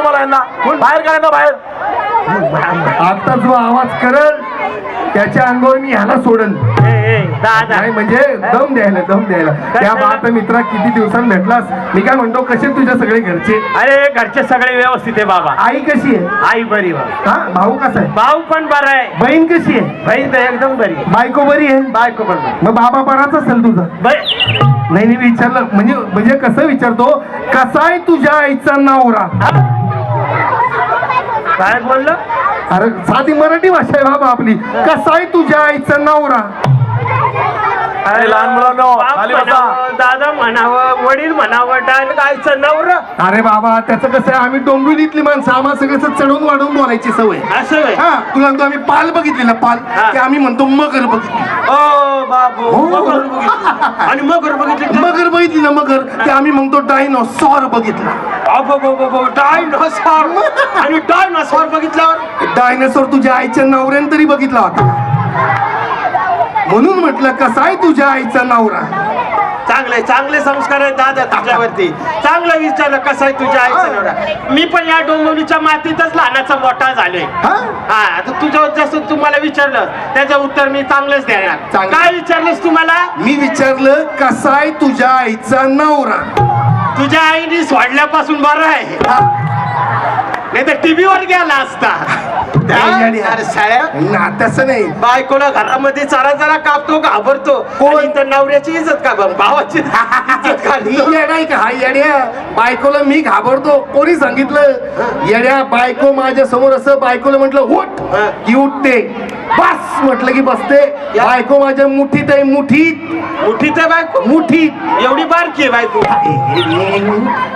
तुम्हाला यांना बाहेर काढा बाहेर. आता जो आवाज करल त्याच्या अंगावर मी ह्याला सोडल. नाही म्हणजे दम द्यायला त्या बाळा मित्रा किती दिवसांनी भेटलास. मी काय म्हणतो कसे तुझ्या सगळे घरचे? अरे घरचे सगळे व्यवस्थित आहे बाबा. आई कशी आहे? आई बरी बा. हा भाऊ कसा आहे? भाऊ पण बरा आहे. बहीण कशी आहे? बहीण तर एकदम बरी. बायको बरी आहे? बायको पण बरी. मग बाबा बराच असेल तुझा? नाही मी विचारलं म्हणजे कसं विचारतो कसा आहे तुझ्या आईचा नवरा? काय बोललं? अरे साधी मराठी भाषा आहे बाबा आपली. कसा आहे तुझ्या आईचा नवरा? अरे लहान मुलांनो दादा म्हणावं वडील म्हणावं आईचं नवरा. अरे बाबा त्याचं कसं आहे आम्ही डोंबिवलीतली माणसं आम्हाला सगळं चढवून वाढवून बोलायची सवय. असं हा तुला म्हणतो आम्ही पाल बघितलेला पाल ते आम्ही म्हणतो मगर बघितली. ओ बाबू आणि मगर बघितली. मगर बघितली ना मगर ते आम्ही म्हणतो डायनोसॉर बघितला. डायनोसॉर आणि डायनोसॉर बघितल्यावर डायनोसॉर तुझ्या आईच्या नवऱ्यानं तरी बघितला होता. म्हणून म्हटलं कसा आहे तुझ्या आईचा नवरा? चांगले संस्कार आहेत दादा तुझ्यावरती. चांगलं विचारलं कसं आहे तुझ्या आईचा नवरा. मी पण या डोंबिवलीच्या मातीतच लहानाचा मोठा झालोय. हा आता तुझ्या जसं तुम्हाला विचारलं त्याचं उत्तर मी चांगलंच देणार. काय विचारलंस तुम्हाला? मी विचारलं कसा आहे तुझ्या आईचा नवरा? तुझ्या आईने सोडल्यापासून बरं आहे. नाही तर टीव्हीवर गेला असता. तसं नाही. बायकोला घरामध्ये चरा कापतो घाबरतो. कोण? तर नवऱ्याची इज्जत का भावाची इज्जत खाली. नाही का हा येड्या बायकोला मी घाबरतो कोणी सांगितलं? येड्या बायको माझ्या समोर असं बायकोला म्हटलं उठ की उठते. बस म्हटलं की बसते. बायको माझ्या मुठीत आहे. मुठीत आहे बायको. मुठीत एवढी बारकी आहे बायको.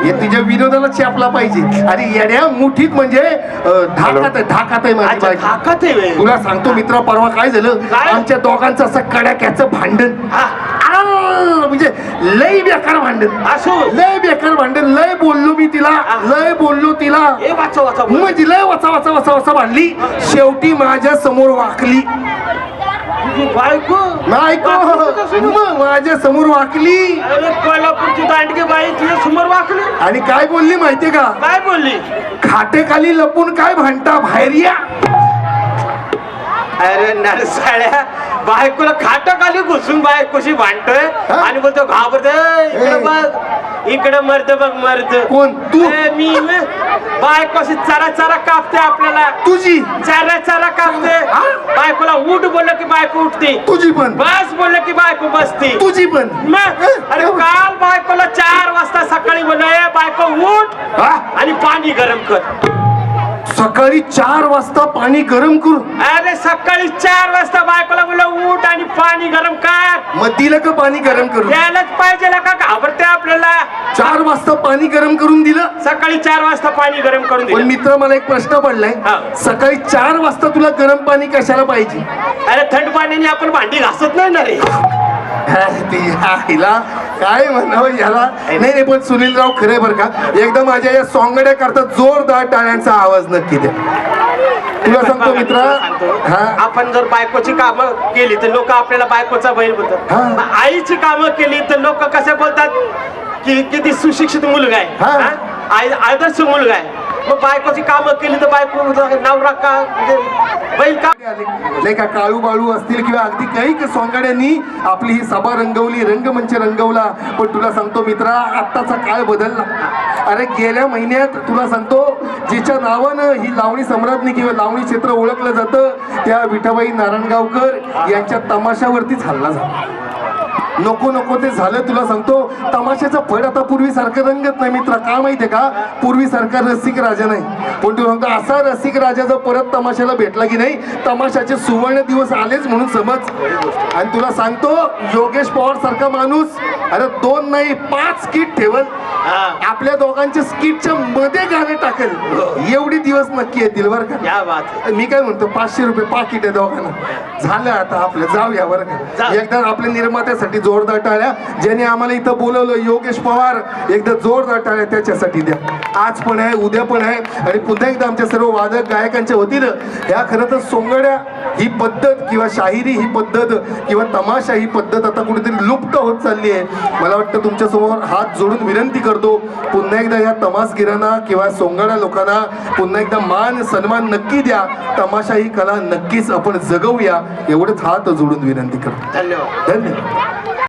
हे तुझ्या विनोदाला चेपला पाहिजे. अरे येड्या मुठीत म्हणजे धाकात आहे माझी बायको. धाकात आहे. तुला सांगतो मित्रा परवा काय झालं आमच्या दोघांचं असं कड्याक्याचं भांडण. म्हणजे लय बेकार भांडण. लय बेकार भांडण. लय बोललो तिला म्हणजे लय वाचा भांडली. शेवटी माझ्या समोर वाकली. बायको माझ्या समोर वाकली. कोल्हापूरची दांडगे बाई तुझ्या समोर वाकली. आणि काय बोलली माहितीये का? काय बोलली? खाटेखाली लपून काय भांडता बाहेर या. अरे नरसाळ्या बायकोला खाटाखाली घुसून बायकोशी भांडतोय आणि बोलतो घाबरतोय. इकडे मर्द बघ मर्द. कोण तू? मी बायकोशी चरा कापते. आपल्याला तुझी चरा कापते. बायकोला उठ बोललं की बायको उठते. तुझी पण. बस बोललं की बायको बसते. तुझी पण. अरे काल बायकोला 4 वाजता सकाळी बोललं बायको उठ आणि पाणी गरम कर. सकाळी 4 वाजता पाणी गरम करू? अरे सकाळी 4 वाजता बायकोला बोललं उठ आणि पाणी गरम कर. मग दिलं का पाणी गरम करून? द्यायलाच पाहिजे का घाबरते आपल्याला. 4 वाजता पाणी गरम करून दिलं. सकाळी 4 वाजता पाणी गरम करून दिलं. पण मित्र मला एक प्रश्न पडलाय. सकाळी 4 वाजता तुला गरम पाणी कशाला पाहिजे? अरे थंड पाण्याने आपण भांडी घासत नाही ना रे. हिला काय म्हणावं याला. नाही पण सुनीलराव खरे बर का एकदा माझ्या या सोंगड्या करता जोरदार टाळ्यांचा आवाज नक्की द्या. तुला सांगतो मित्रा आपण जर बायकोची कामं केली तर लोक आपल्याला बायकोचा बैल बोलतात. आईची कामं केली तर लोक कसे बोलतात की किती सुशिक्षित मुलगा आहे. आदर्श मुलगा आहे. मग बायकोची कामं केली तर बायको नवरा का बैल का? नाही का काळू बाळू असतील किंवा अगदी काही सोंगाड्यांनी आपली ही सभा रंगवली रंगमंच रंगवला. पण तुला सांगतो मित्रा आत्ताचा काळ बदलला. अरे गेल्या महिन्यात तुला सांगतो जिच्या नावानं ही लावणी सम्राज्ञी किंवा लावणी क्षेत्र ओळखलं जातं त्या विठाबाई नारायणगावकर यांच्या तमाशावरतीच हल्ला झाला. नको ते झालं. तुला सांगतो तमाशाचा फळ आता पूर्वीसारखं रंगत नाही मित्रा. का माहितीये का? पूर्वीसारखा रसिक राजा नाही. पण तुला सांगतो असा रसिक राजा जर परत तमाशाला भेटला की नाही तमाशाचे सुवर्ण दिवस आलेच म्हणून समज. आणि तुला सांगतो योगेश पवार सारखा माणूस अरे 2 नाही 5 स्किट ठेवल. आपल्या दोघांच्या स्किटच्या मध्ये गाणे टाकेल. एवढी दिवस नक्की येतील बरं का. मी काय म्हणतो 500 रुपये पाकिट आहे दोघांना. झालं आता आपलं जाऊया बरं का. एकदा आपल्या निर्मात्यासाठी जोरदार टाळ्या. ज्याने आम्हाला इथं बोलवलं योगेश पवार एकदा जोरदार टाळ्या त्याच्यासाठी द्या. आज पण आहे उद्या पण आहे. आणि पुन्हा एकदा आमच्या सर्व वादक गायकांच्या वतीनं ह्या खरं तर सोंगड्या ही पद्धत किंवा शाहिरी ही पद्धत किंवा तमाशा ही पद्धत आता कुठेतरी लुप्त होत चालली आहे. मला वाटतं तुमच्या समोर हात जोडून विनंती करतो करतो पुन्हा एकदा या तमासगिरांना किंवा सोंगाडा लोकांना पुन्हा एकदा मान सन्मान नक्की द्या. तमाशा ही कला नक्कीच आपण जगवूया एवढंच हात जोडून विनंती करतो. धन्यवाद. धन्यवाद.